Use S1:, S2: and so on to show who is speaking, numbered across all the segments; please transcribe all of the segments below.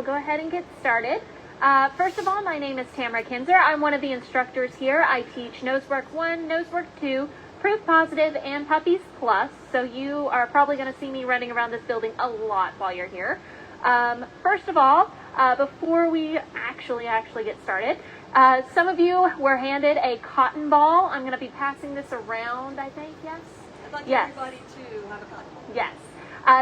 S1: we'll go ahead and get started. First of all, my name is Tamara Kinzer. I'm one of the instructors here. I teach Nosework 1, Nosework 2, Proof Positive, and Puppies Plus. So you are probably going to see me running around this building a lot while you're here. First of all, before we actually get started, some of you were handed a cotton ball. I'm going to be passing this around, I think, yes?
S2: I'd like everybody to have a cotton ball.
S1: Yes.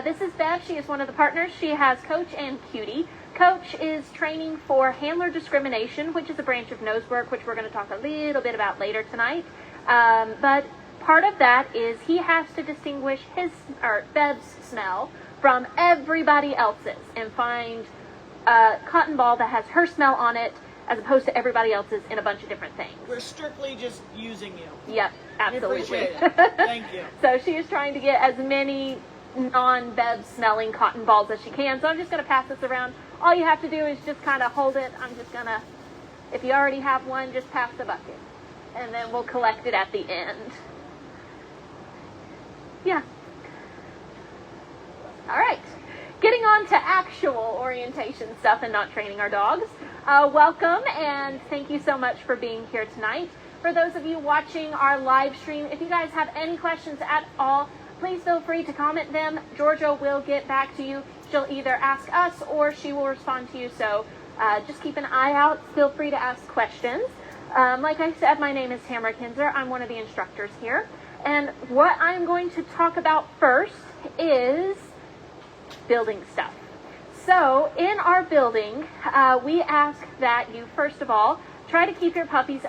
S1: This is Bev. She is one of the partners. She has Coach and Cutie. Coach is training for handler discrimination, which is a branch of Nosework, which we're going to talk a little bit about later tonight. But part of that is he has to distinguish Bev's smell from everybody else's and find a cotton ball that has her smell on it as opposed to everybody else's in a bunch of different things.
S3: We're strictly just using you.
S1: Yep, absolutely.
S3: We appreciate it. Thank you.
S1: So she is trying to get as many non-Bev smelling cotton balls as she can. So I'm just going to pass this around. All you have to do is just kind of hold it. I'm just going to, if you already have one, just pass the bucket. And then we'll collect it at the end. Yeah. All right. Getting on to actual orientation stuff and not training our dogs. Welcome and thank you so much for being here tonight. For those of you watching our live stream, if you guys have any questions at all, please feel free to comment them. Georgia will get back to you. She'll either ask us or she will respond to you. So just keep an eye out. Feel free to ask questions. Like I said, my name is Tamara Kinzer. I'm one of the instructors here. And what I'm going to talk about first is building stuff. So in our building, we ask that you, first of all, try to keep your puppies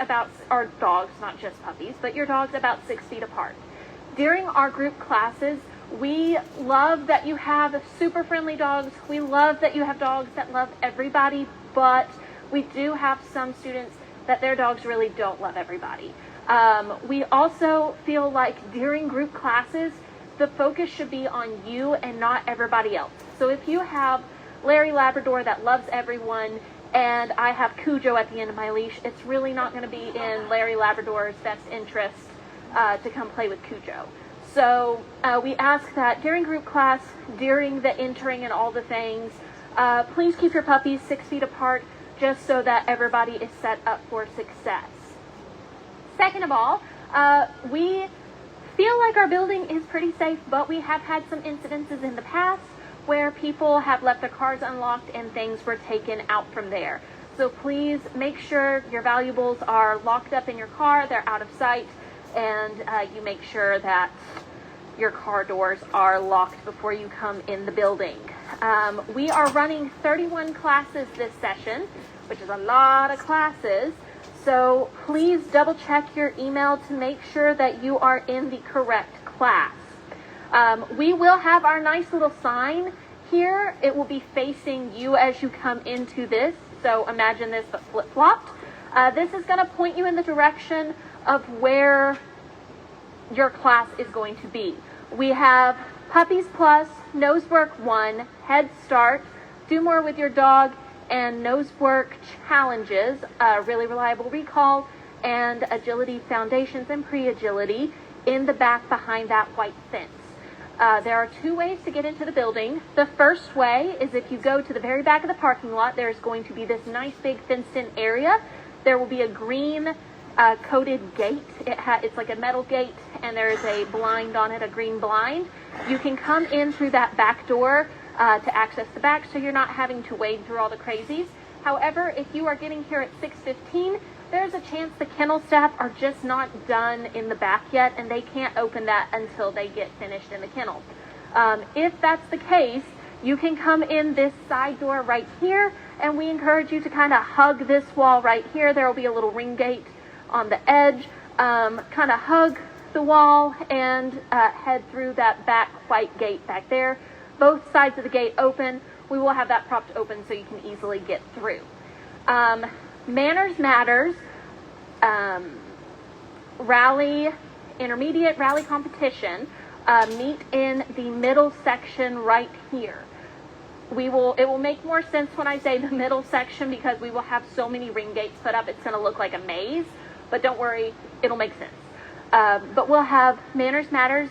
S1: or dogs, not just puppies, but your dogs about 6 feet apart. During our group classes, we love that you have super friendly dogs. We love that you have dogs that love everybody, but we do have some students that their dogs really don't love everybody. We also feel like during group classes, the focus should be on you and not everybody else. So if you have Larry Labrador that loves everyone, and I have Cujo at the end of my leash, it's really not going to be in Larry Labrador's best interest to come play with Cujo. So we ask that during group class, during the entering and all the things, please keep your puppies 6 feet apart just so that everybody is set up for success. Second of all, we feel like our building is pretty safe, but we have had some incidences in the past where people have left their cars unlocked and things were taken out from there. So please make sure your valuables are locked up in your car, they're out of sight, and you make sure that your car doors are locked before you come in the building. We are running 31 classes this session, which is a lot of classes. So please double check your email to make sure that you are in the correct class. We will have our nice little sign here. It will be facing you as you come into this. So imagine this but flip-flopped. This is going to point you in the direction of where your class is going to be. We have Puppies Plus, Nosework 1, Head Start, Do More With Your Dog, and Nosework Challenges, Really Reliable Recall, and Agility Foundations and Pre-Agility in the back behind that white fence. There are 2 ways to get into the building. The first way is if you go to the very back of the parking lot, there's going to be this nice big fenced-in area. There will be a green coated gate. It's like a metal gate, and there is a blind on it, a green blind. You can come in through that back door to access the back, so you're not having to wade through all the crazies. However, if you are getting here at 6:15, there's a chance the kennel staff are just not done in the back yet, and they can't open that until they get finished in the kennel. If that's the case, you can come in this side door right here, and we encourage you to kind of hug this wall right here. There will be a little ring gate on the edge. Kind of hug the wall and head through that back white gate back there. Both sides of the gate open. We will have that propped open so you can easily get through. Manners Matters, intermediate rally competition, meet in the middle section right here. It will make more sense when I say the middle section because we will have so many ring gates put up, it's going to look like a maze, but don't worry, it'll make sense. But we'll have Manners Matters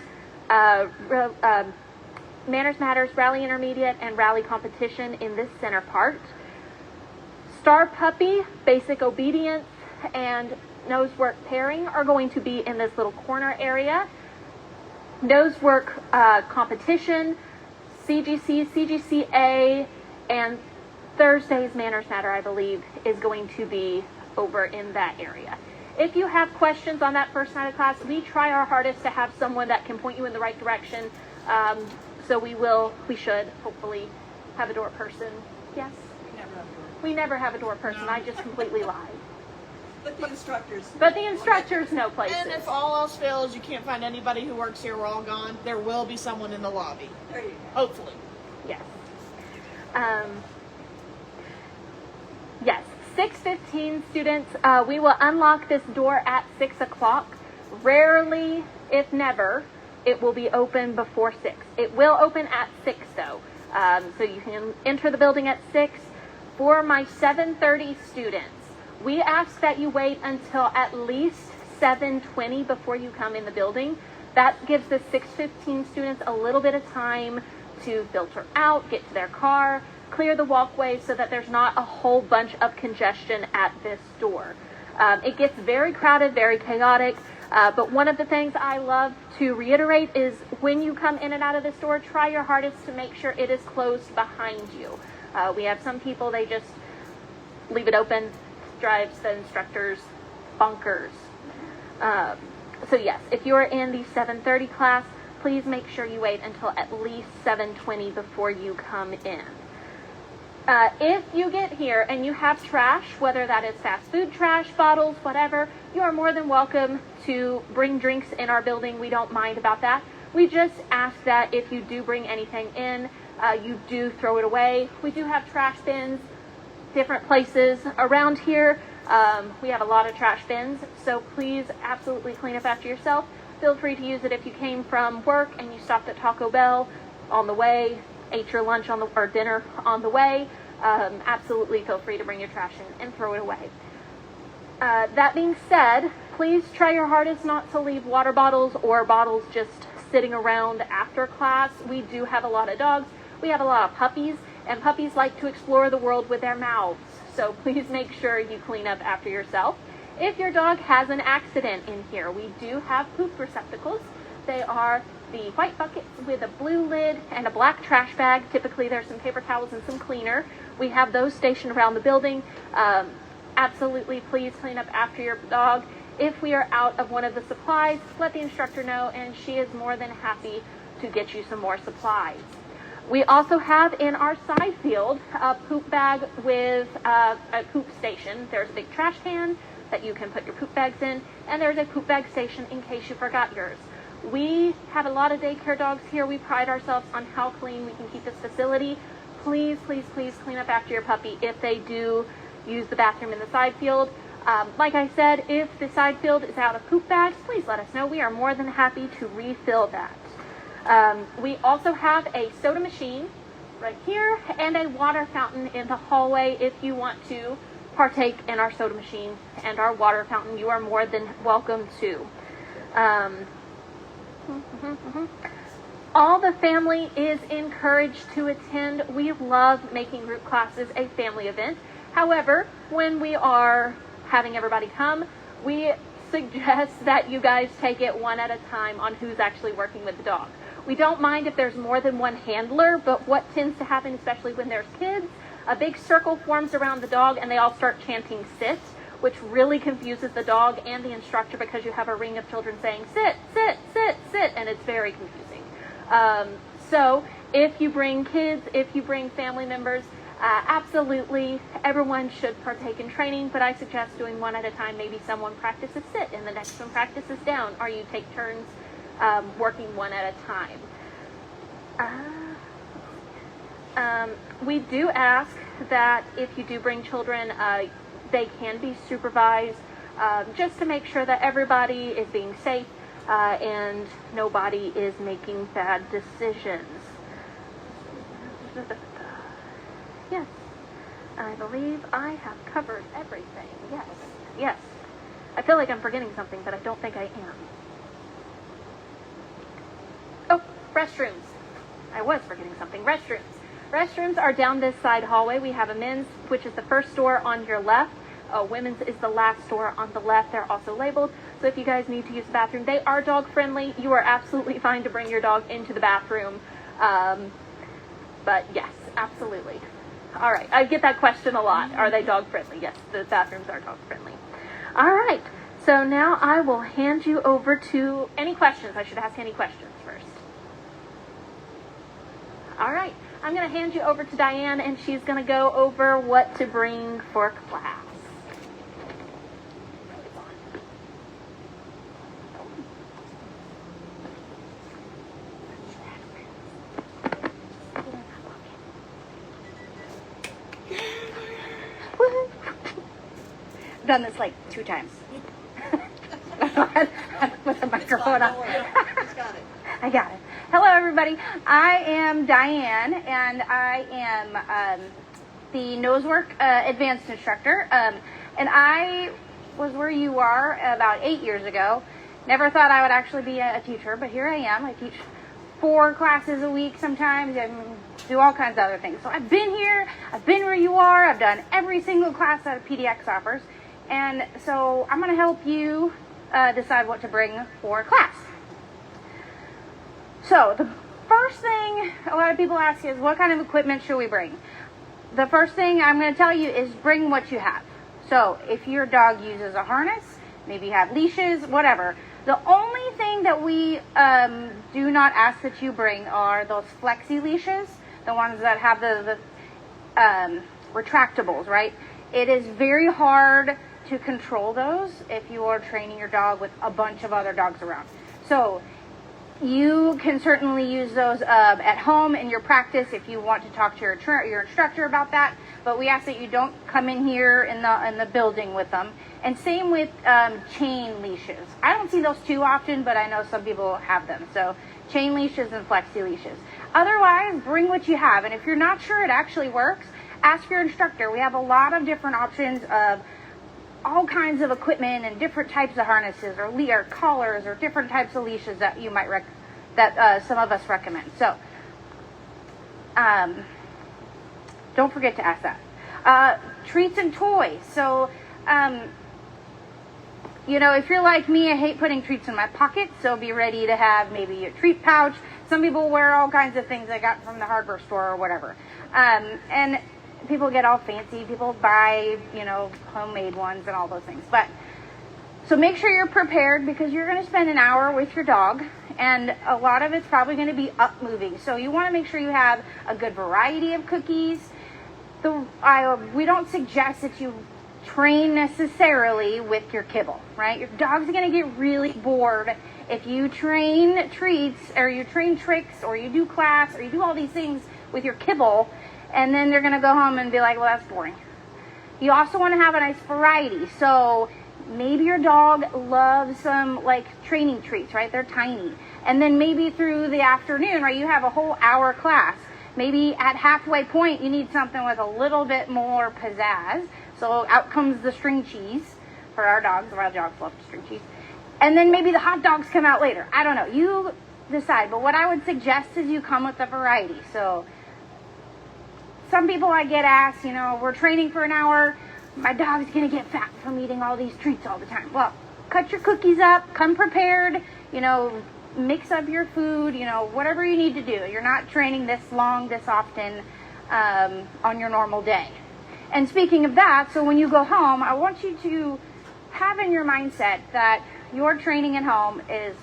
S1: Manners Matters Rally Intermediate and Rally Competition in this center part. Star Puppy, Basic Obedience, and Nose Work Pairing are going to be in this little corner area. Nose Work Competition, CGC, CGCA, and Thursday's Manners Matter, I believe, is going to be over in that area. If you have questions on that first night of class, we try our hardest to have someone that can point you in the right direction. So we should hopefully have a door person. Yes? We never have a door person. I just completely lied.
S2: But the instructors.
S1: But the instructors know places.
S3: And if all else fails, you can't find anybody who works here, we're all gone, there will be someone in the lobby.
S2: There you go.
S3: Hopefully.
S1: Yes. Yes. 6:15 students, we will unlock this door at 6 o'clock. Rarely, if never, it will be open before 6. It will open at 6 though. So you can enter the building at 6. For my 7:30 students, we ask that you wait until at least 7:20 before you come in the building. That gives the 6:15 students a little bit of time to filter out, get to their car, clear the walkway so that there's not a whole bunch of congestion at this door. It gets very crowded, very chaotic, but one of the things I love to reiterate is when you come in and out of this door, try your hardest to make sure it is closed behind you. We have some people, they just leave it open, drives the instructors bonkers. So yes, if you're in the 7:30 class, please make sure you wait until at least 7:20 before you come in. If you get here and you have trash, whether that is fast food trash, bottles, whatever, you are more than welcome to bring drinks in our building. We don't mind about that. We just ask that if you do bring anything in, you do throw it away. We do have trash bins, different places around here. We have a lot of trash bins, so please absolutely clean up after yourself. Feel free to use it if you came from work and you stopped at Taco Bell on the way, ate your lunch or dinner on the way. Absolutely feel free to bring your trash in and throw it away. That being said, please try your hardest not to leave water bottles or bottles just sitting around after class. We do have a lot of dogs. We have a lot of puppies, and puppies like to explore the world with their mouths. So please make sure you clean up after yourself. If your dog has an accident in here, we do have poop receptacles. They are the white buckets with a blue lid and a black trash bag. Typically there's some paper towels and some cleaner. We have those stationed around the building. Absolutely please clean up after your dog. If we are out of one of the supplies, let the instructor know and she is more than happy to get you some more supplies. We also have in our side field a poop bag with a poop station. There's a big trash can that you can put your poop bags in, and there's a poop bag station in case you forgot yours. We have a lot of daycare dogs here. We pride ourselves on how clean we can keep this facility. Please, please, please clean up after your puppy if they do use the bathroom in the side field. Like I said, if the side field is out of poop bags, please let us know. We are more than happy to refill that. We also have a soda machine right here and a water fountain in the hallway. If you want to partake in our soda machine and our water fountain, you are more than welcome to. All the family is encouraged to attend. We love making group classes a family event. However, when we are having everybody come, we suggest that you guys take it one at a time on who's actually working with the dog. We don't mind if there's more than one handler, but what tends to happen, especially when there's kids, a big circle forms around the dog and they all start chanting sit, which really confuses the dog and the instructor because you have a ring of children saying sit, sit, sit, sit, and it's very confusing. So if you bring kids, if you bring family members, absolutely everyone should partake in training, but I suggest doing one at a time. Maybe someone practices sit and the next one practices down, or you take turns working one at a time. We do ask that if you do bring children, they can be supervised just to make sure that everybody is being safe and nobody is making bad decisions. Yes, I believe I have covered everything. Yes, yes. I feel like I'm forgetting something, but I don't think I am. Oh, restrooms. I was forgetting something. Restrooms. Restrooms are down this side hallway. We have a men's, which is the first door on your left. Women's is the last door on the left. They're also labeled. So if you guys need to use the bathroom, they are dog friendly. You are absolutely fine to bring your dog into the bathroom. But yes, absolutely. All right. I get that question a lot. Are they dog friendly? Yes, the bathrooms are dog friendly. All right. So now I will hand you over to any questions. I should ask any questions first. All right. I'm going to hand you over to Diane, and she's going to go over what to bring for class.
S4: I've done this like 2 times. With the microphone on.
S2: He's got it.
S4: I got it. Hello, everybody. I am Diane, and I am the Nosework Advanced Instructor. And I was where you are about 8 years ago. Never thought I would actually be a teacher, but here I am. I teach 4 classes a week sometimes and do all kinds of other things. So I've been here. I've been where you are. I've done every single class that PDX offers. And so I'm going to help you decide what to bring for class. So the first thing a lot of people ask is, what kind of equipment should we bring? The first thing I'm going to tell you is bring what you have. So if your dog uses a harness, maybe you have leashes, whatever. The only thing that we do not ask that you bring are those flexi leashes, the ones that have the retractables, right? It is very hard to control those if you are training your dog with a bunch of other dogs around. So you can certainly use those at home in your practice if you want to talk to your instructor about that. But we ask that you don't come in here in the building with them. And same with chain leashes. I don't see those too often, but I know some people have them. So chain leashes and flexi leashes. Otherwise, bring what you have. And if you're not sure it actually works, ask your instructor. We have a lot of different options of all kinds of equipment and different types of harnesses or collars or different types of leashes that you might some of us recommend. So don't forget to ask that. Treats and toys. So if you're like me, I hate putting treats in my pocket, so be ready to have maybe a treat pouch. Some people wear all kinds of things they got from the hardware store or whatever. And people get all fancy. People buy, homemade ones and all those things. But so make sure you're prepared, because you're going to spend an hour with your dog, and a lot of it's probably going to be up moving. So you want to make sure you have a good variety of cookies. We don't suggest that you train necessarily with your kibble, right? Your dog's going to get really bored if you train treats or you train tricks or you do class or you do all these things with your kibble, and then they're going to go home and be like, well, that's boring. You also want to have a nice variety. So maybe your dog loves some training treats, right? They're tiny. And then maybe through the afternoon, right, you have a whole hour class. Maybe at halfway point, you need something with a little bit more pizzazz. So out comes the string cheese for our dogs. Our dogs love string cheese. And then maybe the hot dogs come out later. I don't know. You decide. But what I would suggest is you come with a variety. So some people I get asked, we're training for an hour. My dog's going to get fat from eating all these treats all the time. Well, cut your cookies up. Come prepared. Mix up your food. Whatever you need to do. You're not training this long, this often on your normal day. And speaking of that, so when you go home, I want you to have in your mindset that your training at home is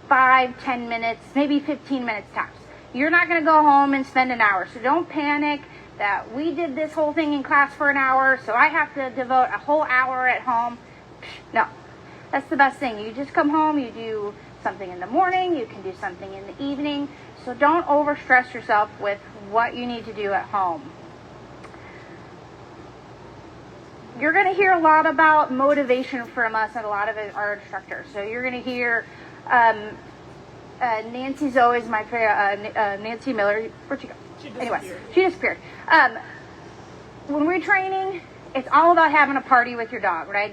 S4: 5-10 minutes, maybe 15 minutes tops. You're not going to go home and spend an hour. So don't panic that we did this whole thing in class for an hour, so I have to devote a whole hour at home. No, that's the best thing. You just come home, you do something in the morning, you can do something in the evening. So don't overstress yourself with what you need to do at home. You're going to hear a lot about motivation from us and a lot of our instructors. So you're going to hear Nancy's always my favorite, Nancy Miller. Where'd she go? She disappeared. When we're training, it's all about having a party with your dog, right?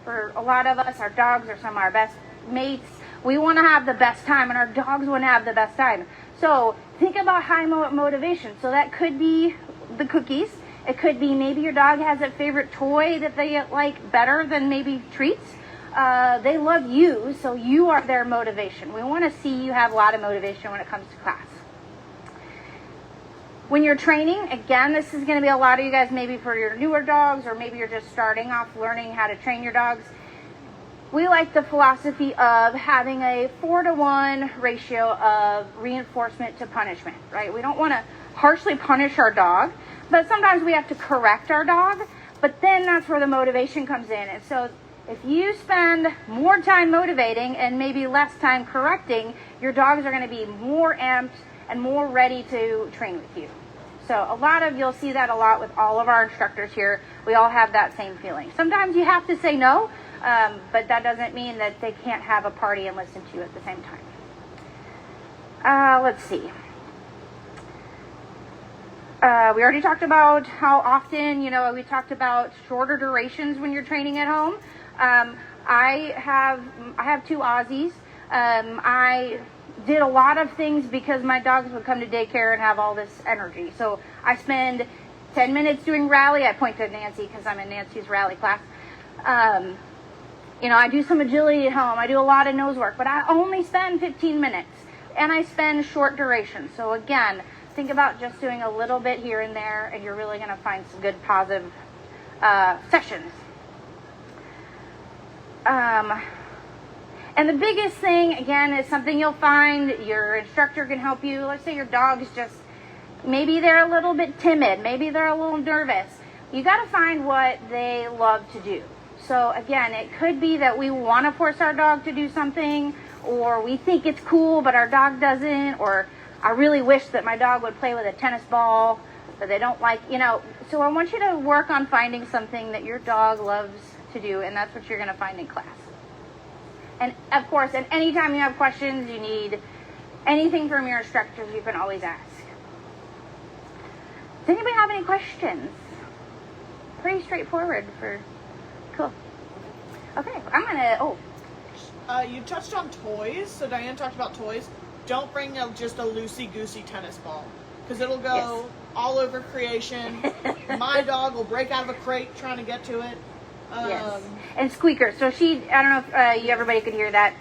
S4: For a lot of us, our dogs are some of our best mates. We want to have the best time, and our dogs want to have the best time. So think about high motivation. So that could be the cookies. It could be maybe your dog has a favorite toy that they like better than maybe treats. They love you, so you are their motivation. We want to see you have a lot of motivation when it comes to class. When you're training, again, this is going to be a lot of you guys maybe for your newer dogs, or maybe you're just starting off learning how to train your dogs. We like the philosophy of having a 4-to-1 ratio of reinforcement to punishment, right? We don't want to harshly punish our dog, but sometimes we have to correct our dog, but then that's where the motivation comes in. And so if you spend more time motivating and maybe less time correcting, your dogs are going to be more amped and more ready to train with you. So you'll see that a lot with all of our instructors here. We all have that same feeling. Sometimes you have to say no, but that doesn't mean that they can't have a party and listen to you at the same time. Let's see. We already talked about how often, we talked about shorter durations when you're training at home. I have 2 Aussies. I did a lot of things because my dogs would come to daycare and have all this energy. So I spend 10 minutes doing rally. I point to Nancy because I'm in Nancy's rally class. I do some agility at home. I do a lot of nose work, but I only spend 15 minutes and I spend short duration. So again, think about just doing a little bit here and there, and you're really going to find some good positive sessions. And the biggest thing, again, is something you'll find your instructor can help you. Let's say your dog's maybe they're a little bit timid. Maybe they're a little nervous. You got to find what they love to do. So again, it could be that we want to force our dog to do something, or we think it's cool, but our dog doesn't, or I really wish that my dog would play with a tennis ball, but they don't like, So I want you to work on finding something that your dog loves to do, and that's what you're going to find in class. And of course, at any time you have questions, you need anything from your instructors, you can always ask. Does anybody have any questions? Pretty straightforward cool. Okay, I'm gonna,
S3: You touched on toys, so Diane talked about toys. Don't bring just a loosey-goosey tennis ball, because it'll go all over creation. My dog will break out of a crate trying to get to it.
S4: Yes. And squeakers. So I don't know if everybody could hear that.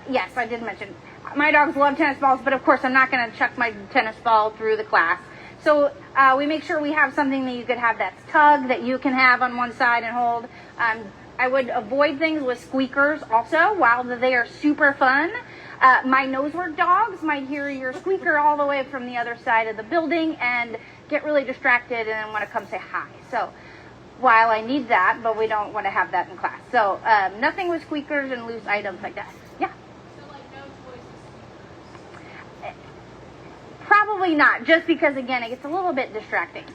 S4: Yes, I did mention my dogs love tennis balls, but of course I'm not going to chuck my tennis ball through the class. So we make sure we have something that you could have that's tug that you can have on one side and hold. I would avoid things with squeakers also. While they are super fun, my nosework dogs might hear your squeaker all the way from the other side of the building and get really distracted and want to come say hi. So while I need that, but we don't want to have that in class. So nothing with squeakers and loose items like that. Yeah?
S1: So like no toys with squeakers?
S4: Probably not, just because, again, it gets a little bit distracting.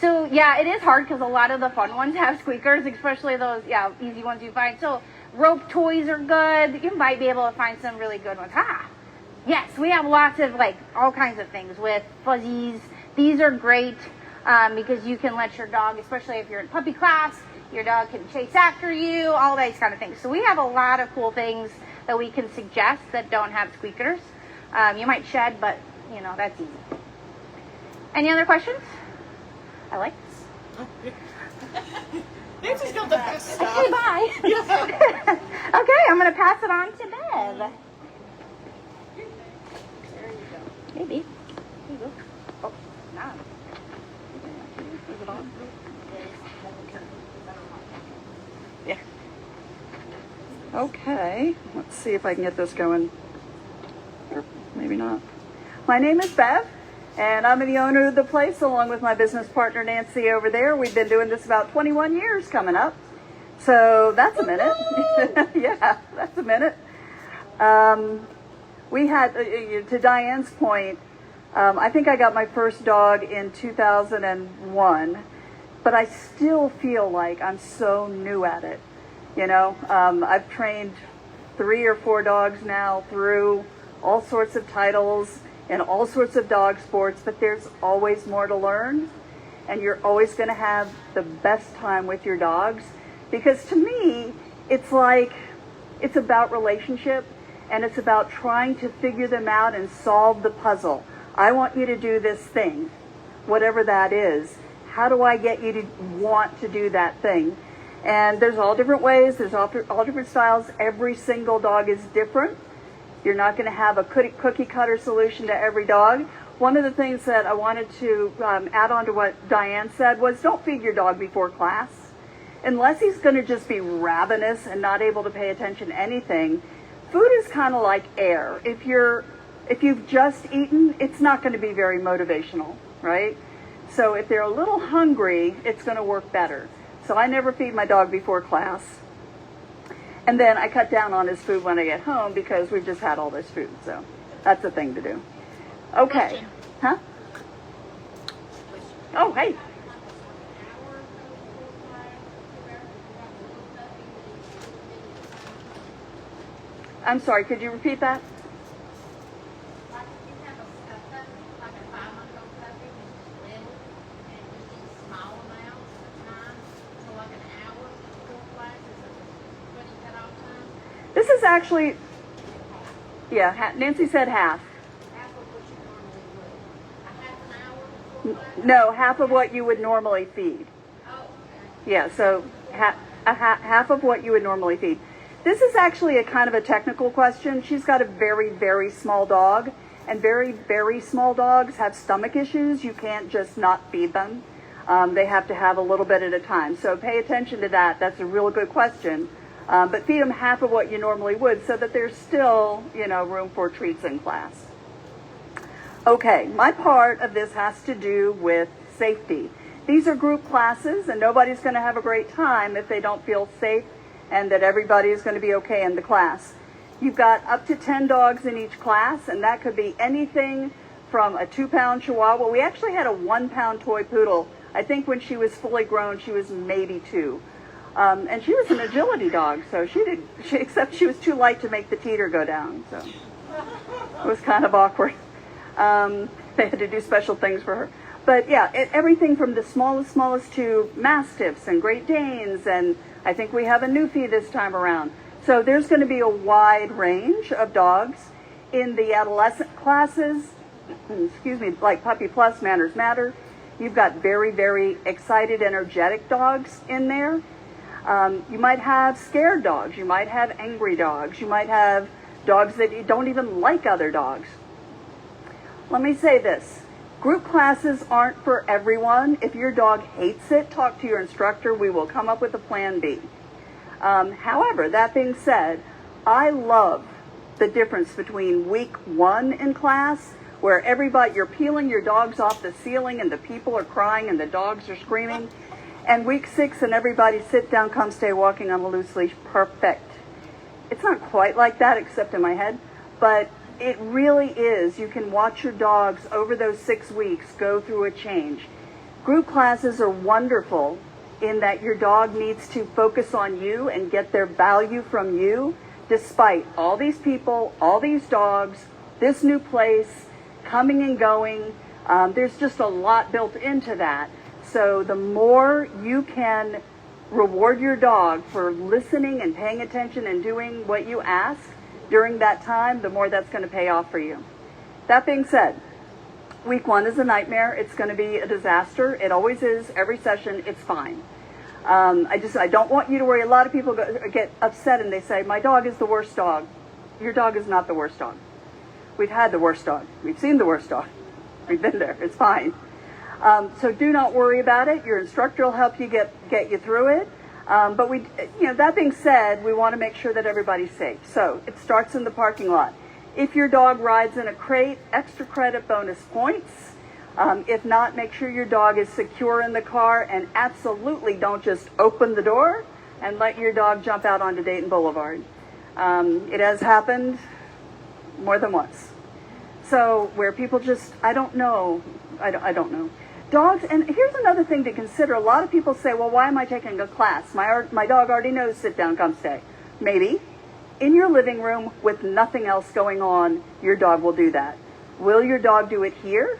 S4: So, yeah, it is hard because a lot of the fun ones have squeakers, especially those, easy ones you find. So rope toys are good. You might be able to find some really good ones. Yes, we have lots of, all kinds of things with fuzzies. These are great. Because you can let your dog, especially if you're in puppy class, your dog can chase after you, all these kind of things. So we have a lot of cool things that we can suggest that don't have squeakers. You might shed, but, that's easy. Any other questions? I like this.
S3: Nancy's got the best stuff.
S4: Okay, bye. Okay, I'm going to pass it on to Bev.
S2: There you go.
S4: Maybe. Here you go. Oh, no. Is it on?
S2: Yeah. Okay, let's see if I can get this going. Or maybe not. My name is Bev, and I'm the owner of the place along with my business partner Nancy over there. We've been doing this about 21 years coming up. So that's a minute. Yeah, that's a minute. We had, to Diane's point, I think I got my first dog in 2001, but I still feel like I'm so new at it. I've trained 3 or 4 dogs now through all sorts of titles and all sorts of dog sports, but there's always more to learn, and you're always going to have the best time with your dogs, because to me, it's about relationship. and it's about trying to figure them out and solve the puzzle. I want you to do this thing, whatever that is. How do I get you to want to do that thing? And there's all different ways, there's all different styles. Every single dog is different. You're not going to have a cookie cutter solution to every dog. One of the things that I wanted to add on to what Diane said was, don't feed your dog before class. Unless he's going to just be ravenous and not able to pay attention to anything, food is kind of like air. If you've just eaten, it's not going to be very motivational, right? So if they're a little hungry, it's going to work better. So I never feed my dog before class. And then I cut down on his food when I get home because we've just had all this food. So that's a thing to do. Okay. Huh? Oh, hey. I'm sorry, could you repeat that? This is actually, yeah, Nancy said half. No, half of what you would normally feed. Yeah, so half of what you would normally feed. This is actually a kind of a technical question. She's got a very, very small dog, and very, very small dogs have stomach issues. You can't just not feed them. They have to have a little bit at a time. So pay attention to that. That's a real good question. But feed them half of what you normally would so that there's still, room for treats in class. Okay, my part of this has to do with safety. These are group classes, and nobody's going to have a great time if they don't feel safe and that everybody is going to be okay in the class. You've got up to 10 dogs in each class, and that could be anything from a 2-pound Chihuahua. We actually had a 1-pound toy poodle. I think when she was fully grown, she was maybe 2. And she was an agility dog, so except she was too light to make the teeter go down. So it was kind of awkward. They had to do special things for her. But yeah, everything from the smallest to Mastiffs and Great Danes, and I think we have a Newfie this time around. So there's going to be a wide range of dogs. In the adolescent classes, like Puppy Plus, Manners Matter, you've got very, very excited, energetic dogs in there. You might have scared dogs. You might have angry dogs. You might have dogs that don't even like other dogs. Let me say this. Group classes aren't for everyone. If your dog hates it, talk to your instructor. We will come up with a plan B. However, that being said, I love the difference between week 1 in class, where you're peeling your dogs off the ceiling and the people are crying and the dogs are screaming, and week 6 and everybody sit down, come stay walking on a loose leash. Perfect. It's not quite like that except in my head, but it really is. You can watch your dogs over those 6 weeks go through a change. Group classes are wonderful in that your dog needs to focus on you and get their value from you, despite all these people, all these dogs, this new place, coming and going. There's just a lot built into that. So the more you can reward your dog for listening and paying attention and doing what you ask during that time, the more that's going to pay off for you. That being said, week 1 is a nightmare. It's going to be a disaster. It always is. Every session, it's fine. I don't want you to worry. A lot of people get upset and they say, my dog is the worst dog. Your dog is not the worst dog. We've had the worst dog. We've seen the worst dog. We've been there. It's fine. So do not worry about it. Your instructor will help you get you through it. But that being said, we want to make sure that everybody's safe. So it starts in the parking lot. If your dog rides in a crate, extra credit, bonus points. If not, make sure your dog is secure in the car, and absolutely don't just open the door and let your dog jump out onto Dayton Boulevard. It has happened more than once. So where people just, I don't know. Dogs, and here's another thing to consider. A lot of people say, well, why am I taking a class? My dog already knows sit down, come stay. Maybe. In your living room with nothing else going on, your dog will do that. Will your dog do it here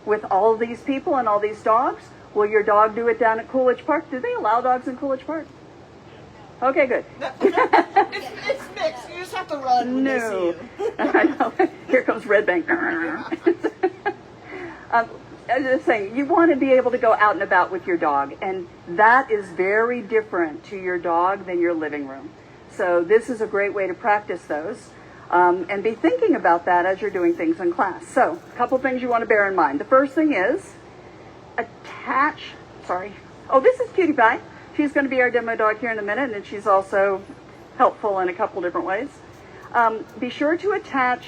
S2: with all these people and all these dogs? Will your dog do it down at Coolidge Park? Do they allow dogs in Coolidge Park? Okay, good.
S3: It's mixed. You just have to run when they see
S2: No.
S3: you.
S2: I know. Here comes Red Bank. I'm just saying, you want to be able to go out and about with your dog, and that is very different to your dog than your living room. So this is a great way to practice those, and be thinking about that as you're doing things in class. So a couple things you want to bear in mind. The first thing is this is Cutie Pie. She's going to be our demo dog here in a minute, and she's also helpful in a couple different ways. Be sure to attach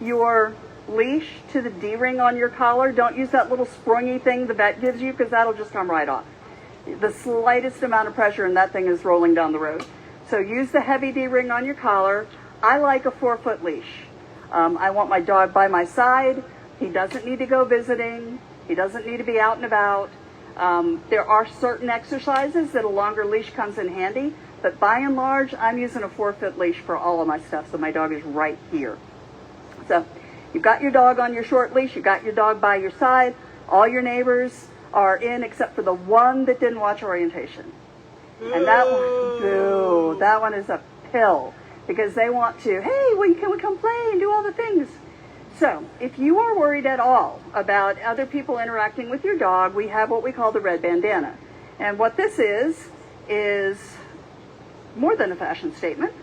S2: your leash to the D-ring on your collar. Don't use that little springy thing the vet gives you, because that'll just come right off. The slightest amount of pressure and that thing is rolling down the road. So use the heavy D-ring on your collar. I like a 4-foot leash. I want my dog by my side. He doesn't need to go visiting. He doesn't need to be out and about. There are certain exercises that a longer leash comes in handy, but by and large, I'm using a 4-foot leash for all of my stuff, so my dog is right here. So you've got your dog on your short leash, you've got your dog by your side, all your neighbors are in except for the one that didn't watch orientation. And that one is a pill, because they want to, hey, can we come play and do all the things? So if you are worried at all about other people interacting with your dog, we have what we call the red bandana. And what this is more than a fashion statement.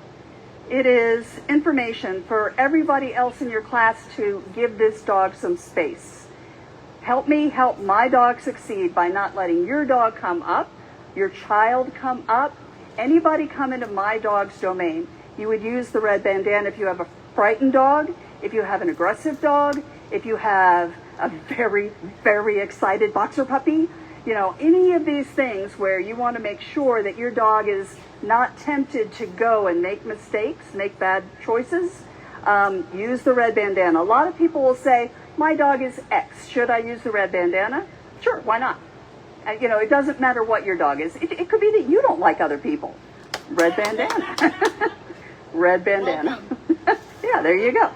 S2: It is information for everybody else in your class to give this dog some space. Help me help my dog succeed by not letting your dog come up, your child come up, anybody come into my dog's domain. You would use the red bandana if you have a frightened dog, if you have an aggressive dog, if you have a very, very excited boxer puppy, any of these things where you want to make sure that your dog is not tempted to go and make mistakes, make bad choices, use the red bandana. A lot of people will say, my dog is X. Should I use the red bandana? Sure, why not? It doesn't matter what your dog is. It could be that you don't like other people. Red bandana. Red bandana. Yeah, there you go.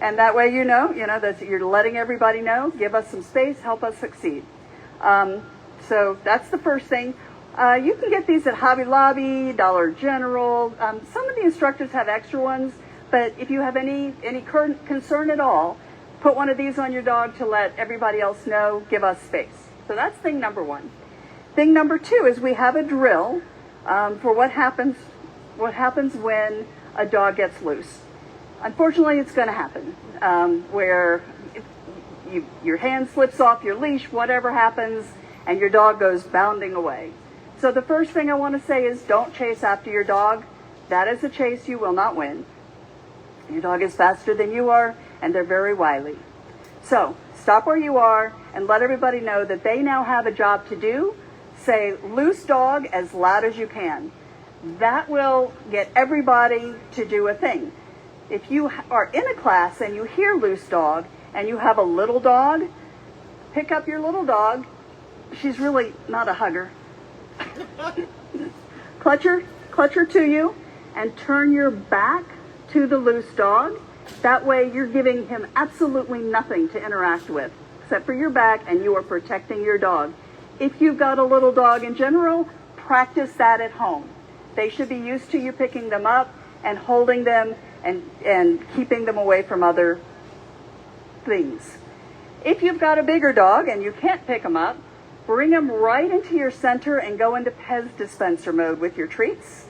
S2: And that way that you're letting everybody know, give us some space, help us succeed. So that's the first thing. You can get these at Hobby Lobby, Dollar General. Some of the instructors have extra ones, but if you have any concern at all, put one of these on your dog to let everybody else know, give us space. So that's thing number one. Thing number two is we have a drill for what happens when a dog gets loose. Unfortunately, it's going to happen where your hand slips off your leash, whatever happens, and your dog goes bounding away. So the first thing I want to say is don't chase after your dog. That is a chase you will not win. Your dog is faster than you are, and they're very wily. So stop where you are and let everybody know that they now have a job to do. Say, loose dog, as loud as you can. That will get everybody to do a thing. If you are in a class and you hear loose dog and you have a little dog, pick up your little dog. She's really not a hugger. Clutch her to you and turn your back to the loose dog. That way you're giving him absolutely nothing to interact with except for your back, and you are protecting your dog. If you've got a little dog in general, practice that at home. They should be used to you picking them up and holding them and keeping them away from other things. If you've got a bigger dog and you can't pick them up, bring them right into your center and go into Pez dispenser mode with your treats.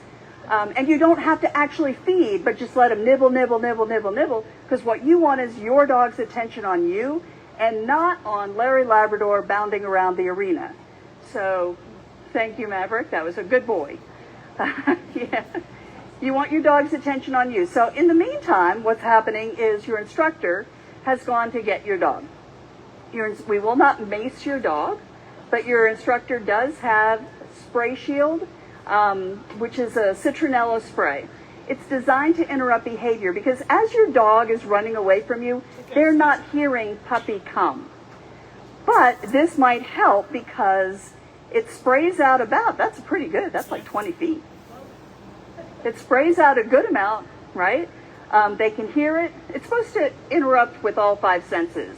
S2: And you don't have to actually feed, but just let them nibble, nibble, nibble, nibble, nibble, because what you want is your dog's attention on you and not on Larry Labrador bounding around the arena. So thank you, Maverick. That was a good boy. Yeah. You want your dog's attention on you. So in the meantime, what's happening is your instructor has gone to get your dog. We will not mace your dog, but your instructor does have Spray Shield, which is a citronella spray. It's designed to interrupt behavior because as your dog is running away from you, they're not hearing puppy come. But this might help because it sprays out that's pretty good. That's like 20 feet. It sprays out a good amount, right? They can hear it. It's supposed to interrupt with all 5 senses.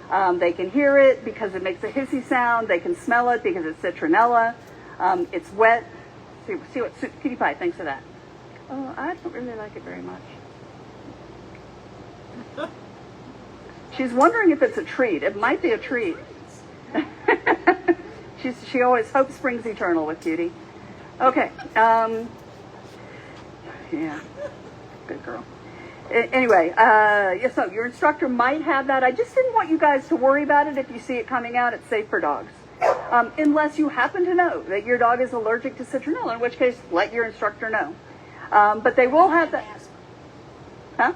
S2: They can hear it because it makes a hissy sound. They can smell it because it's citronella. It's wet. See what Cutie Pie thinks of that. Oh, I don't really like it very much. She's wondering if it's a treat. It might be a treat. She always hopes springs eternal with Cutie. Okay. Yeah. Good girl. Anyway, yeah, so your instructor might have that. I just didn't want you guys to worry about it if you see it coming out. It's safe for dogs. Unless you happen to know that your dog is allergic to citronella, in which case let your instructor know. But they will have that. Huh?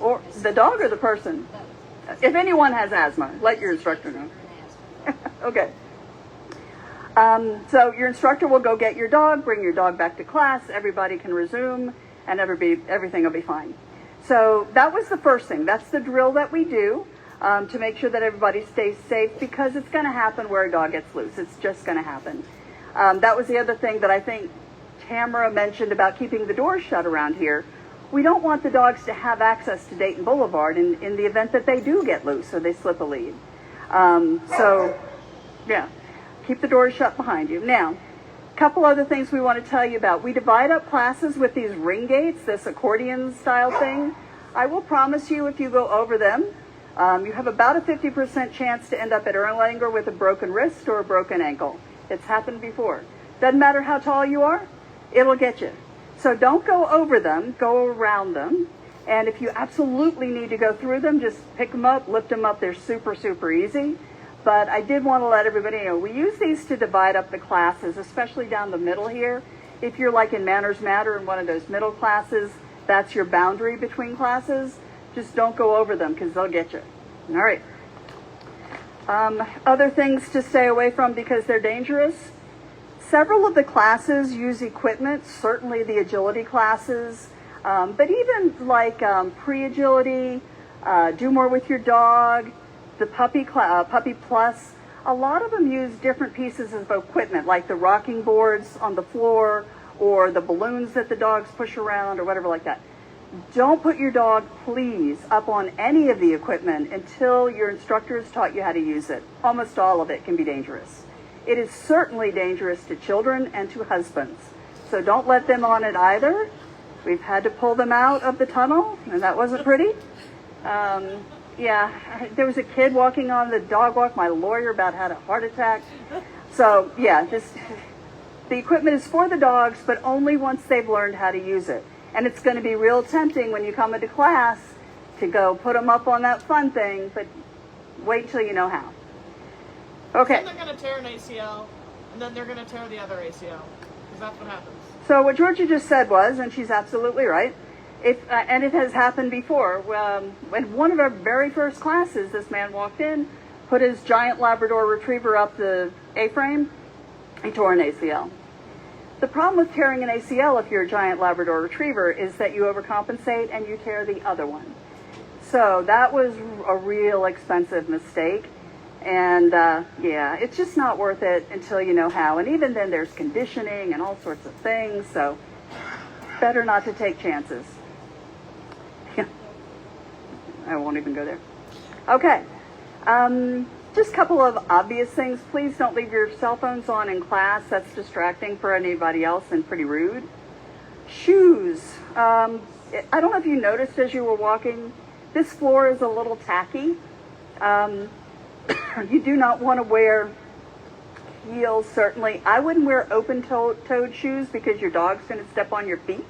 S2: Or the dog or the person? If anyone has asthma, let your instructor know. Okay. So your instructor will go get your dog, bring your dog back to class, everybody can resume, and everything will be fine. So that was the first thing. That's the drill that we do to make sure that everybody stays safe, because it's going to happen where a dog gets loose. It's just going to happen. That was the other thing that I think Tamara mentioned about keeping the doors shut around here. We don't want the dogs to have access to Dayton Boulevard in the event that they do get loose or they slip a lead. So, yeah, keep the doors shut behind you. Now, a couple other things we want to tell you about. We divide up classes with these ring gates, this accordion style thing. I will promise you, if you go over them, you have about a 50% chance to end up at Erlanger with a broken wrist or a broken ankle. It's happened before. Doesn't matter how tall you are, it'll get you. So don't go over them, go around them. And if you absolutely need to go through them, just pick them up, lift them up. They're super, super easy. But I did want to let everybody know, we use these to divide up the classes, especially down the middle here. If you're like in Manners Matter in one of those middle classes, that's your boundary between classes. Just don't go over them because they'll get you. All right. Other things to stay away from because they're dangerous. Several of the classes use equipment, certainly the agility classes, but even like pre-agility, do more with your dog, the puppy plus, a lot of them use different pieces of equipment, like the rocking boards on the floor or the balloons that the dogs push around or whatever like that. Don't put your dog, please, up on any of the equipment until your instructor has taught you how to use it. Almost all of it can be dangerous. It is certainly dangerous to children and to husbands. So don't let them on it either. We've had to pull them out of the tunnel, and that wasn't pretty. Yeah, there was a kid walking on the dog walk. My lawyer about had a heart attack. So, yeah, the equipment is for the dogs, but only once they've learned how to use it. And it's going to be real tempting when you come into class to go put them up on that fun thing, but wait till you know how. Okay.
S3: Then they're going to tear an ACL, and then they're going to tear the other ACL, because that's what happens.
S2: So what Georgia just said was, and she's absolutely right, and it has happened before. In one of our very first classes, this man walked in, put his giant Labrador Retriever up the A-frame, he tore an ACL. The problem with tearing an ACL if you're a giant Labrador Retriever is that you overcompensate and you tear the other one. So that was a real expensive mistake. And yeah, it's just not worth it until you know how. And even then there's conditioning and all sorts of things. So better not to take chances. I won't even go there. Okay. Just a couple of obvious things. Please don't leave your cell phones on in class. That's distracting for anybody else and pretty rude. Shoes. I don't know if you noticed as you were walking, this floor is a little tacky. You do not want to wear heels, certainly. I wouldn't wear open-toed shoes because your dog's going to step on your feet.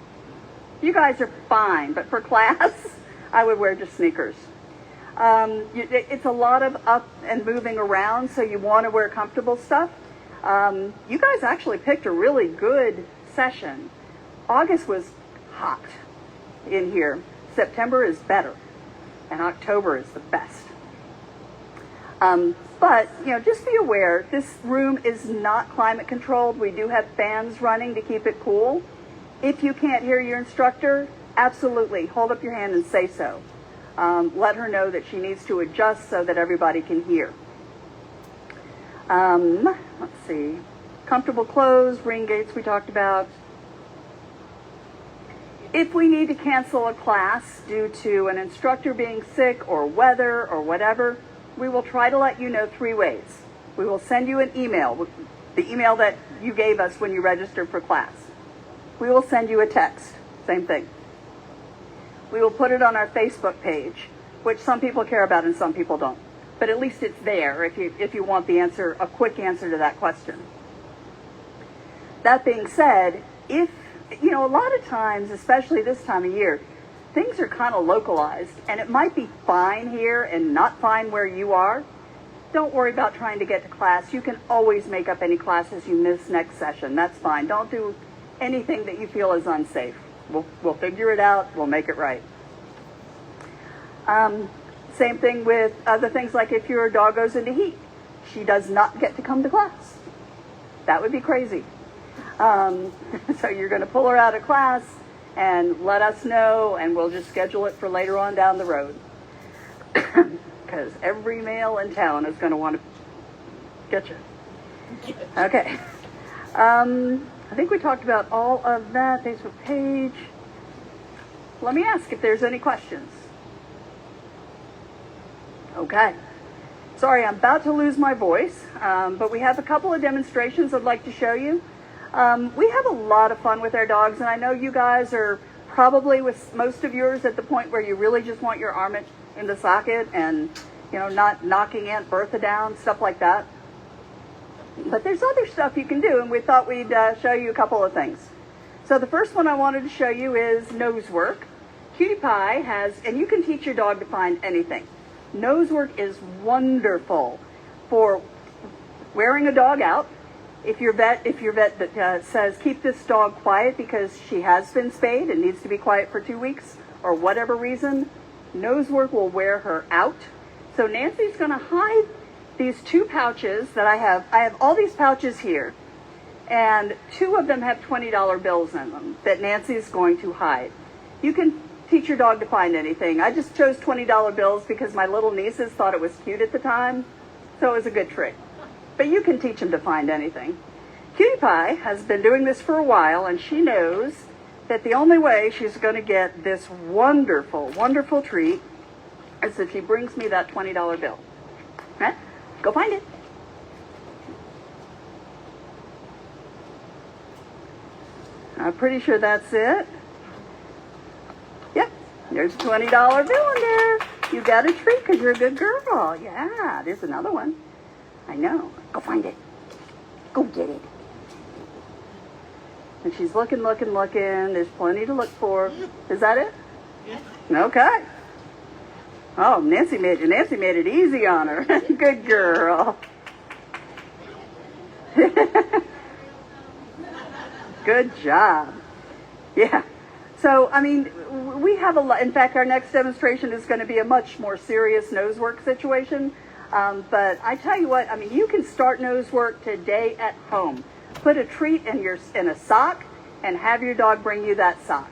S2: You guys are fine, but for class, I would wear just sneakers. It's a lot of up and moving around, so you want to wear comfortable stuff. You guys actually picked a really good session. August was hot in here. September is better, and October is the best. But, just be aware, this room is not climate controlled. We do have fans running to keep it cool. If you can't hear your instructor, absolutely, hold up your hand and say so. Let her know that she needs to adjust so that everybody can hear. Let's see. Comfortable clothes, ring gates we talked about. If we need to cancel a class due to an instructor being sick or weather or whatever, we will try to let you know 3 ways. We will send you an email, the email that you gave us when you registered for class. we will send you a text. Same thing. We will put it on our Facebook page, which some people care about and some people don't. But at least it's there if you want the answer, a quick answer to that question. That being said, if, you know, a lot of times, especially this time of year, things are kind of localized, and it might be fine here and not fine where you are. Don't worry about trying to get to class. You can always make up any classes you miss next session. That's fine. Don't do anything that you feel is unsafe. We'll figure it out. We'll make it right. Same thing with other things, like if your dog goes into heat. She does not get to come to class. That would be crazy. So you're going to pull her out of class and let us know, and we'll just schedule it for later on down the road. Because every male in town is going to want to get you. Okay. I think we talked about all of that. Facebook page. Let me ask if there's any questions. Okay. Sorry, I'm about to lose my voice, but we have a couple of demonstrations I'd like to show you. We have a lot of fun with our dogs, and I know you guys are probably, with most of yours, at the point where you really just want your arm in the socket and, you know, not knocking Aunt Bertha down, stuff like that. But there's other stuff you can do, and we thought we'd show you a couple of things. So the first one I wanted to show you is nose work. Cutie Pie has, and you can teach your dog to find anything. Nose work is wonderful for wearing a dog out. If your vet that says keep this dog quiet because she has been spayed and needs to be quiet for 2 weeks or whatever reason, nose work will wear her out. So Nancy's going to hide these 2 pouches that I have. I have all these pouches here, and 2 of them have $20 bills in them that Nancy's going to hide. You can teach your dog to find anything. I just chose $20 bills because my little nieces thought it was cute at the time, so it was a good trick. But you can teach them to find anything. Cutie Pie has been doing this for a while, and she knows that the only way she's going to get this wonderful, wonderful treat is if she brings me that $20 bill. Right? Go find it. I'm pretty sure that's it. Yep, there's a $20 bill in there. You got a treat because you're a good girl. Yeah, there's another one. I know. Go find it. Go get it. And she's looking. There's plenty to look for. Is that it? Yeah. Okay. Oh, Nancy made it easy on her. Good girl. Good job. Yeah. So, I mean, we have a lot. In fact, our next demonstration is going to be a much more serious nose work situation. But I tell you what, I mean, you can start nose work today at home. Put a treat in a sock and have your dog bring you that sock.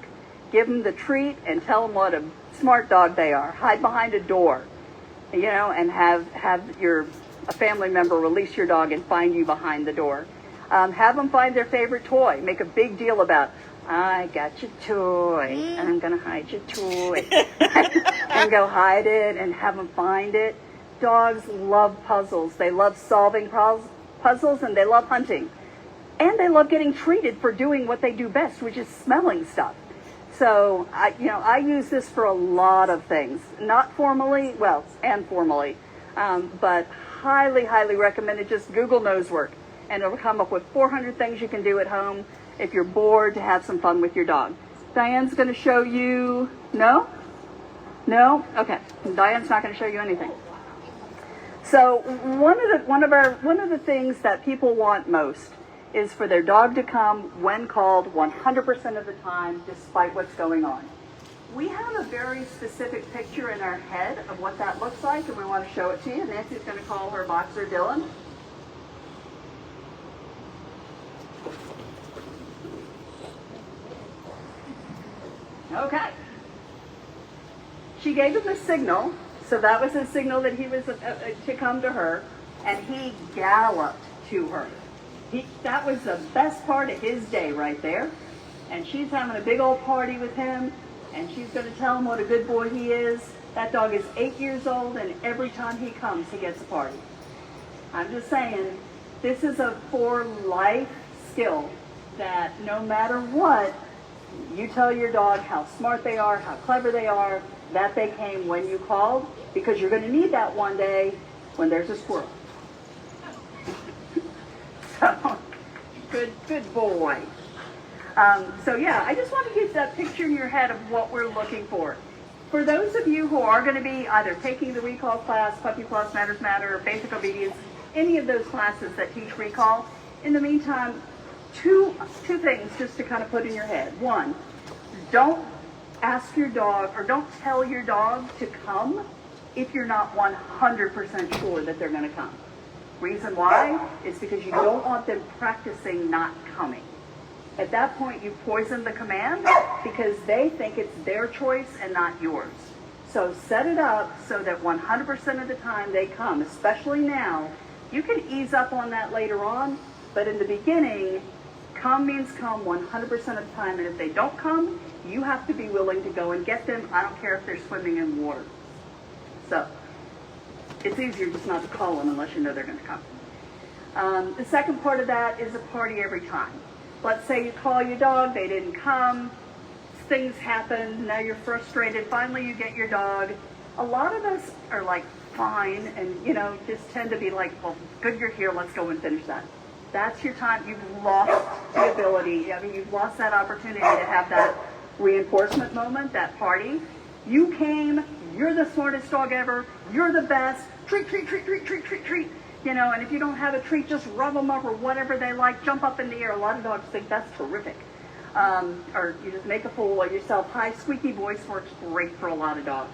S2: Give them the treat and tell them what a smart dog they are. Hide behind a door, you know, and have a family member release your dog and find you behind the door. Have them find their favorite toy. Make a big deal about, I got your toy. I'm going to hide your toy. And go hide it and have them find it. Dogs love puzzles. They love solving puzzles, and they love hunting. And they love getting treated for doing what they do best, which is smelling stuff. So, I use this for a lot of things. Not formally, well, and formally, but highly, highly recommended. Just Google nose work, and it'll come up with 400 things you can do at home if you're bored to have some fun with your dog. Diane's going to show you, no? Okay, Diane's not going to show you anything. So one of the things that people want most is for their dog to come when called 100% of the time, despite what's going on. We have a very specific picture in our head of what that looks like, and we want to show it to you. Nancy's going to call her boxer Dylan. Okay. She gave him the signal. So that was a signal that he was to come to her, and he galloped to her. That was the best part of his day right there. And she's having a big old party with him, and she's going to tell him what a good boy he is. That dog is 8 years old, and every time he comes, he gets a party. I'm just saying, this is a for life skill that no matter what, you tell your dog how smart they are, how clever they are, that they came when you called, because you're going to need that one day when there's a squirrel. So, good boy. So yeah, I just want to get that picture in your head of what we're looking for. For those of you who are going to be either taking the recall class, Puppy Plus, Manners Matter, or Basic Obedience, any of those classes that teach recall, in the meantime, two things just to kind of put in your head. One, don't ask your dog or don't tell your dog to come if you're not 100% sure that they're going to come. Reason why is because you don't want them practicing not coming. At that point, you poison the command because they think it's their choice and not yours. So set it up so that 100% of the time they come, especially now. You can ease up on that later on, but in the beginning, come means come 100% of the time, and if they don't come, you have to be willing to go and get them. I don't care if they're swimming in water. So it's easier just not to call them unless you know they're going to come. The second part of that is a party every time. Let's say you call your dog, they didn't come, things happen, now you're frustrated, finally you get your dog. A lot of us are like, fine, and just tend to be like, well, good you're here, let's go and finish that. That's your time. You've lost the ability, you've lost that opportunity to have that reinforcement moment, that party. You came, you're the smartest dog ever, you're the best, treat, treat, treat, treat, treat, treat, treat. And if you don't have a treat, just rub them up or whatever they like, jump up in the air. A lot of dogs think that's terrific. Or you just make a fool of yourself. High squeaky voice works great for a lot of dogs.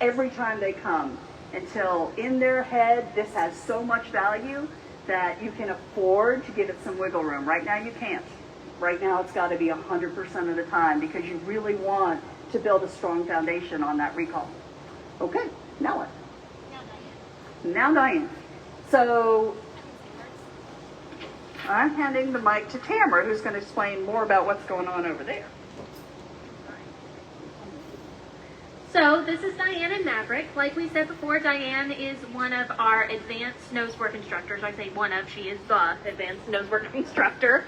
S2: Every time they come, until in their head, this has so much value that you can afford to give it some wiggle room. Right now you can't. Right now it's got to be 100% of the time because you really want to build a strong foundation on that recall. Okay, now what? Now Diane. So I'm handing the mic to Tamara, who's going to explain more about what's going on over there.
S1: So this is Diane and Maverick. Like we said before, Diane is one of our advanced nose work instructors. I say one of, she is the advanced nose work instructor.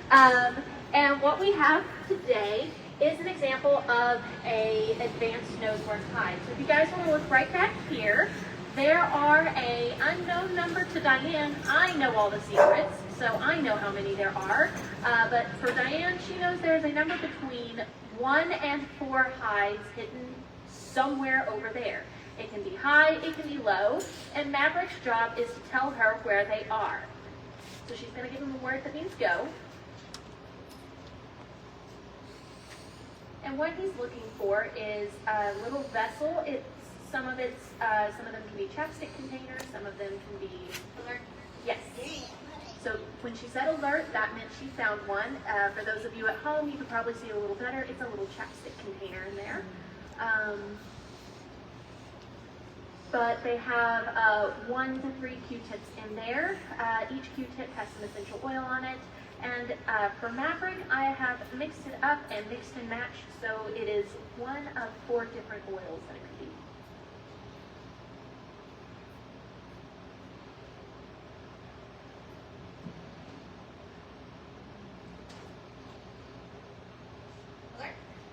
S1: And what we have today is an example of a advanced nose work hide. So if you guys want to look right back here, there are a unknown number to Diane. I know all the secrets, so I know how many there are. But for Diane, she knows there's a number between 1 and 4 hides hidden somewhere over there. It can be high, it can be low, and Maverick's job is to tell her where they are. So she's going to give him a word that means go. And what he's looking for is a little vessel. Some of them can be chapstick containers, some of them can be alert. Yes. So when she said alert, that meant she found one. For those of you at home, you can probably see a little better. It's a little chapstick container in there. But they have 1 to 3 Q-tips in there. Each Q-tip has some essential oil on it. And for Maverick, I have mixed it up and mixed and matched, so it is 1 of 4 different oils that it could be.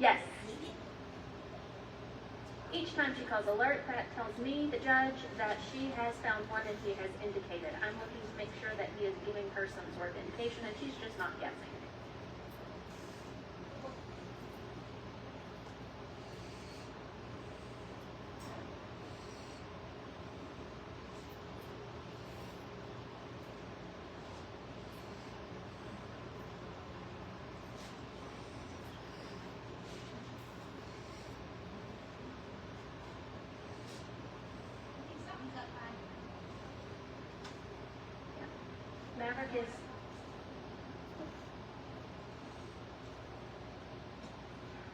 S1: Yes. Each time she calls alert, that tells me, the judge, that she has found one and he has indicated. I'm looking to make sure that he is giving her some sort of indication and she's just not guessing.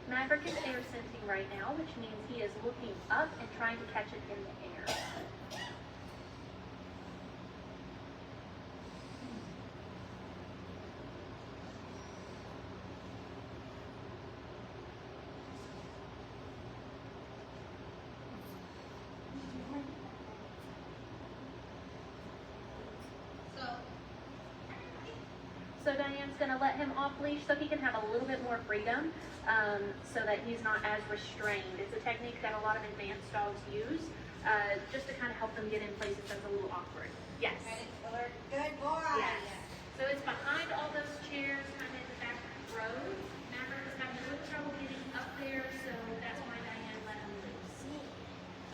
S1: Maverick is air sensing right now, which means he is looking up and trying to catch it in the air. So Diane's going to let him off leash so he can have a little bit more freedom, so that he's not as restrained. It's a technique that a lot of advanced dogs use, just to kind of help them get in places that's a little awkward. Yes.
S5: Good boy.
S1: Yes. So it's behind all those chairs, kind of in the back row. Maverick was having a little trouble getting up there, so that's why Diane let him loose.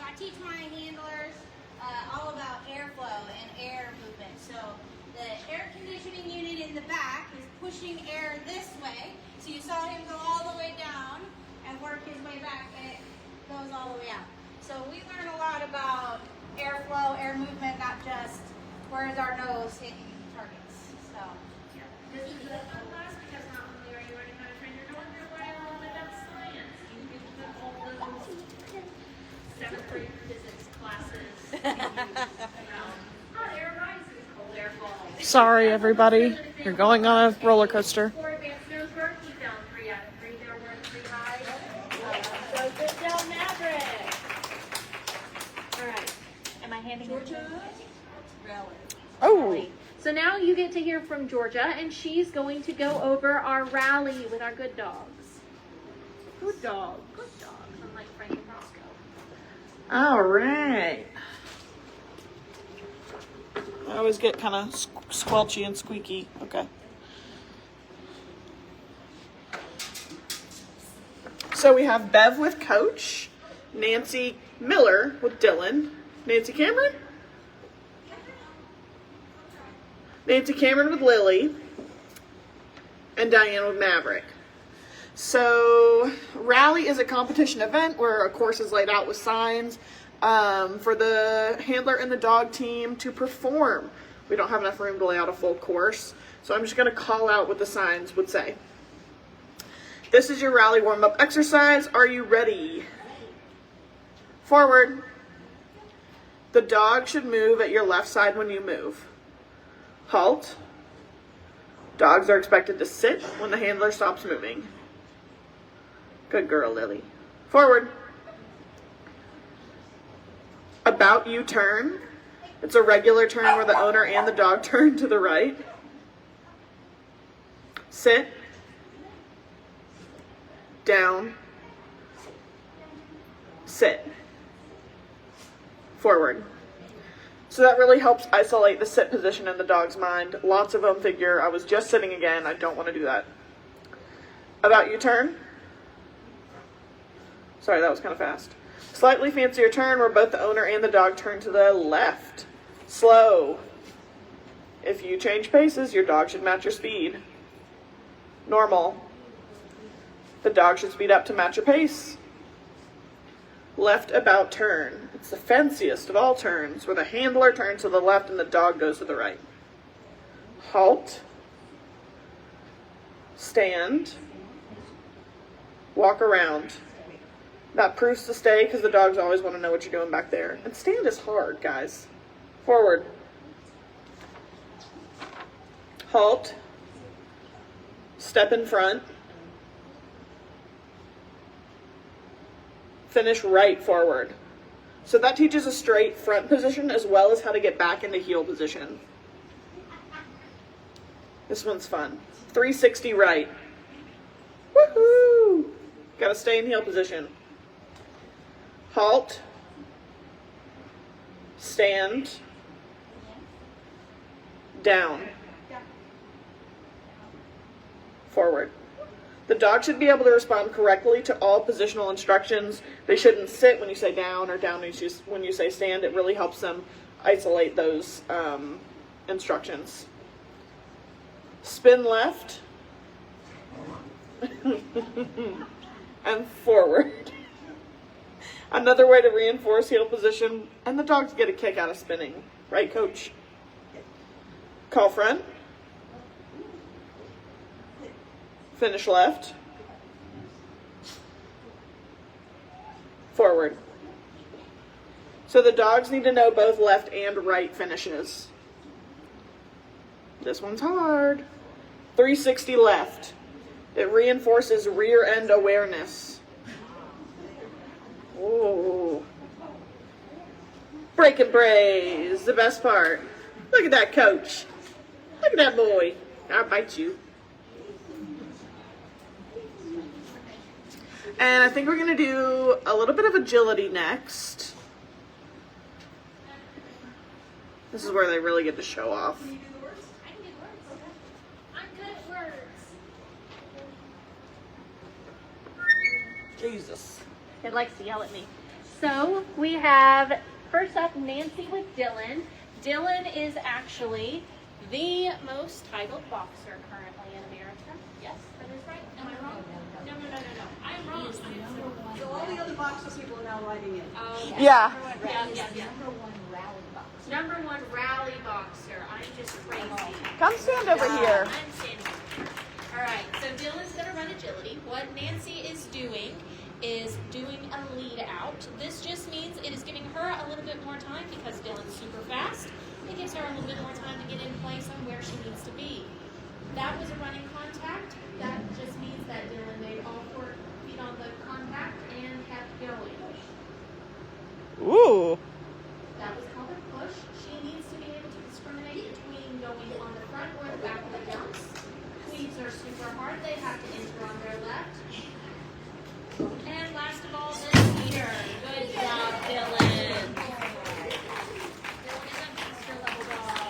S5: So I teach my handlers all about airflow and air movement. So the air conditioning unit in the back is pushing air this way. So you saw him go all the way down and work his way back, and it goes all the way out. So we learn a lot about airflow, air movement, not just where is our nose hitting targets. So
S1: Yeah. This is a fun class because not only are you learning how to train your dog, you're learning a little bit about science. You can put all those 7th grade physics classes about hot air rises, cold air falls.
S3: Sorry, everybody. You're going on a roller coaster.
S1: For advanced nose work, keep down 3 out of 3. There were 3 high. So good job, Maverick. All right. Am I handing it to you?
S3: Oh,
S1: So now you get to hear from Georgia, and she's going to go over our rally with our good dogs.
S3: good dog.
S1: Good dogs, unlike Frank and Roscoe.
S3: All right. I always get kind of squelchy and squeaky. Okay. So we have Bev with Coach, Nancy Miller with Dylan, Nancy Cameron with Lily, and Diane with Maverick. So rally is a competition event where a course is laid out with signs for the handler and the dog team to perform. We don't have enough room to lay out a full course, so I'm just going to call out what the signs would say. This is your rally warm-up exercise. Are you ready? Forward. The dog should move at your left side when you move. Halt. Dogs are expected to sit when the handler stops moving. Good girl, Lily. Forward. About you turn. It's a regular turn where the owner and the dog turn to the right. Sit. Down. Sit. Forward. So that really helps isolate the sit position in the dog's mind. Lots of them figure, I was just sitting again, I don't want to do that. About you turn. Sorry, that was kind of fast. Slightly fancier turn where both the owner and the dog turn to the left. Slow. If you change paces, your dog should match your speed. Normal. The dog should speed up to match your pace. Left about turn. It's the fanciest of all turns, where the handler turns to the left and the dog goes to the right. Halt. Stand. Walk around. That proves to stay because the dogs always want to know what you're doing back there. And stand is hard, guys. Forward. Halt. Step in front. Finish right forward. So that teaches a straight front position as well as how to get back into heel position. This one's fun. 360 right. Woohoo! Gotta stay in heel position. Halt. Stand. Down. Forward. The dog should be able to respond correctly to all positional instructions. They shouldn't sit when you say down or down when you say stand. It really helps them isolate those instructions. Spin left and forward. Another way to reinforce heel position, and the dogs get a kick out of spinning. Right, Coach? Call front. Finish left. Forward. So the dogs need to know both left and right finishes. This one's hard. 360 left. It reinforces rear end awareness. Ooh. Break and braze, the best part. Look at that, Coach. Look at that boy. I'll bite you. And I think we're gonna do a little bit of agility next. This is where they really get to show off.
S5: I can do words. Okay. I'm good at words.
S3: Jesus.
S1: It likes to yell at me. So we have, first up, Nancy with Dylan. Dylan is actually the most titled boxer currently in America. Yes, that is right. Am I wrong? No. I am wrong.
S2: So all the other boxer people are now writing in.
S3: Yeah.
S1: Yeah. Number one rally boxer. I'm just crazy.
S3: Come stand over here.
S1: I'm standing here. All right, so Dylan's going to run agility. What Nancy is doing a lead out. This just means it is giving her a little bit more time because Dylan's super fast. It gives her a little bit more time to get in place on where she needs to be. That was a running contact. That just means that Dylan made all 4 feet on the contact and kept going.
S3: Ooh.
S1: That was called a push. She needs to be able to discriminate between going on the front or the back of the jumps. Cleats are super hard. They have to enter on their left. And last of all, the leader. Good job, Dylan. Dylan is a master level dog.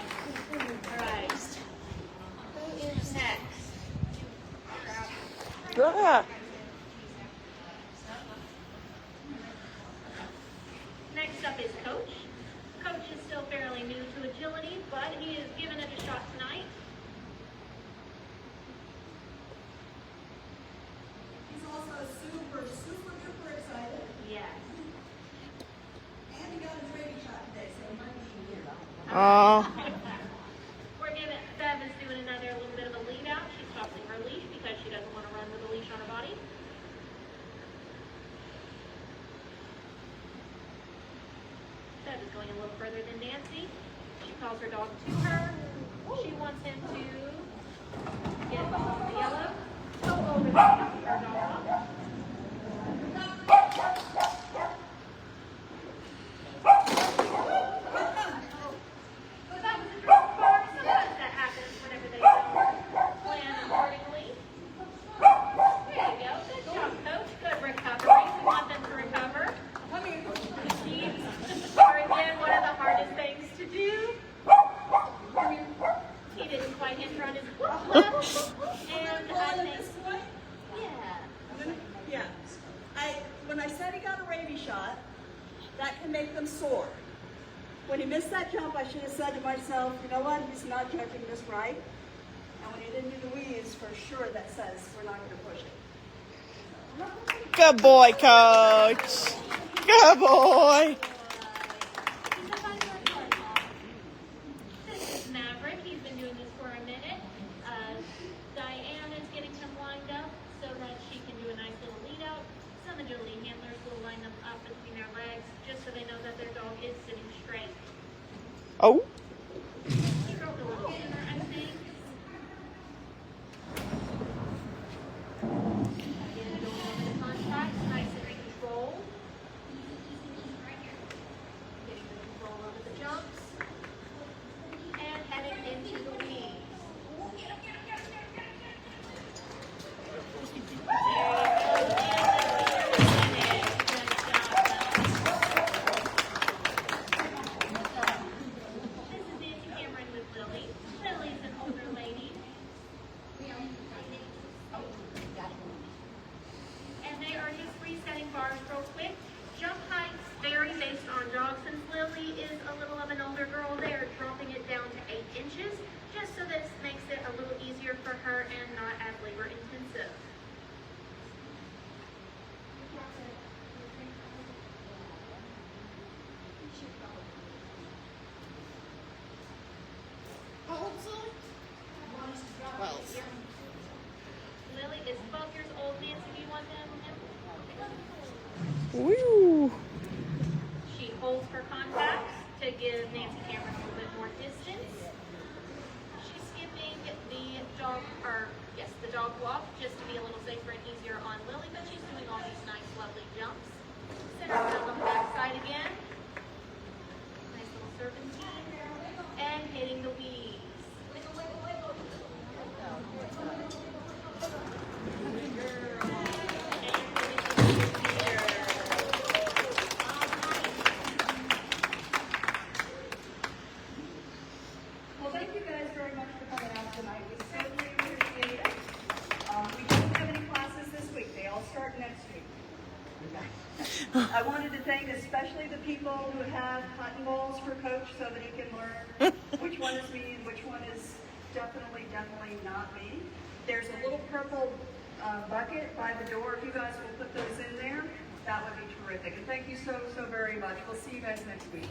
S1: All right. Who is next?
S3: Yeah.
S1: Next up is Coach. Coach is still fairly new to agility, but he is giving it a shot tonight.
S2: He's also super duper excited.
S1: Yes.
S2: And he got his rabies shot today, so he might be here.
S1: Bev is doing another little bit of a lead out. She's tossing her leash because she doesn't want to run with a leash on her body. Bev is going a little further than Nancy. She calls her dog to her. She wants him to get behind the yellow, go over the top of her dog. That was a drop bar. Sometimes that happens whenever they don't plan accordingly. There you go. Good job, Coach. Good recovery. We want them to recover. Keys are again one of the hardest things to do. He didn't quite enter on his left. And I think, yeah.
S2: Yeah. When I said he got a rabies shot, that can make them sore. When he missed that jump, I should have said to myself, you know what, he's not jumping this right. And when he didn't do the wheeze, for sure that says we're not going to push it.
S3: Good boy, Coach. Good boy.
S1: This is Maverick. He's been doing this for a minute. Diane is getting him lined up so that she can do a nice little lead out. Some agility handlers will line them up between their legs just so they know that their dog is sitting straight.
S3: Oh.
S1: He broke a little sooner, I think. Again, going over the contact, nice and controlled. Getting the control over the jumps. And heading into the weeds. This is Nancy Cameron with Lily. Lily's an older lady. And they are just resetting bars real quick. Jump heights vary based on dog. Since Lily is a little of an older girl, they are dropping it down to 8 inches, just so this makes it a little easier for her and not as labor intensive. Lily is 12 years old. Nancy, do you want them?
S3: Woo.
S1: She holds her contacts to give Nancy Cameron a little bit more distance. She's skipping the dog walk just to be a little safer and easier on Lily, but she's doing all these nice, lovely jumps. Center down on the backside again. Nice little serpentine. And hitting the weeds.
S2: I wanted to thank especially the people who have cotton balls for Coach so that he can learn which one is me and which one is definitely not me. There's a little purple bucket by the door. If you guys will put those in there, that would be terrific. And thank you so very much. We'll see you guys next week.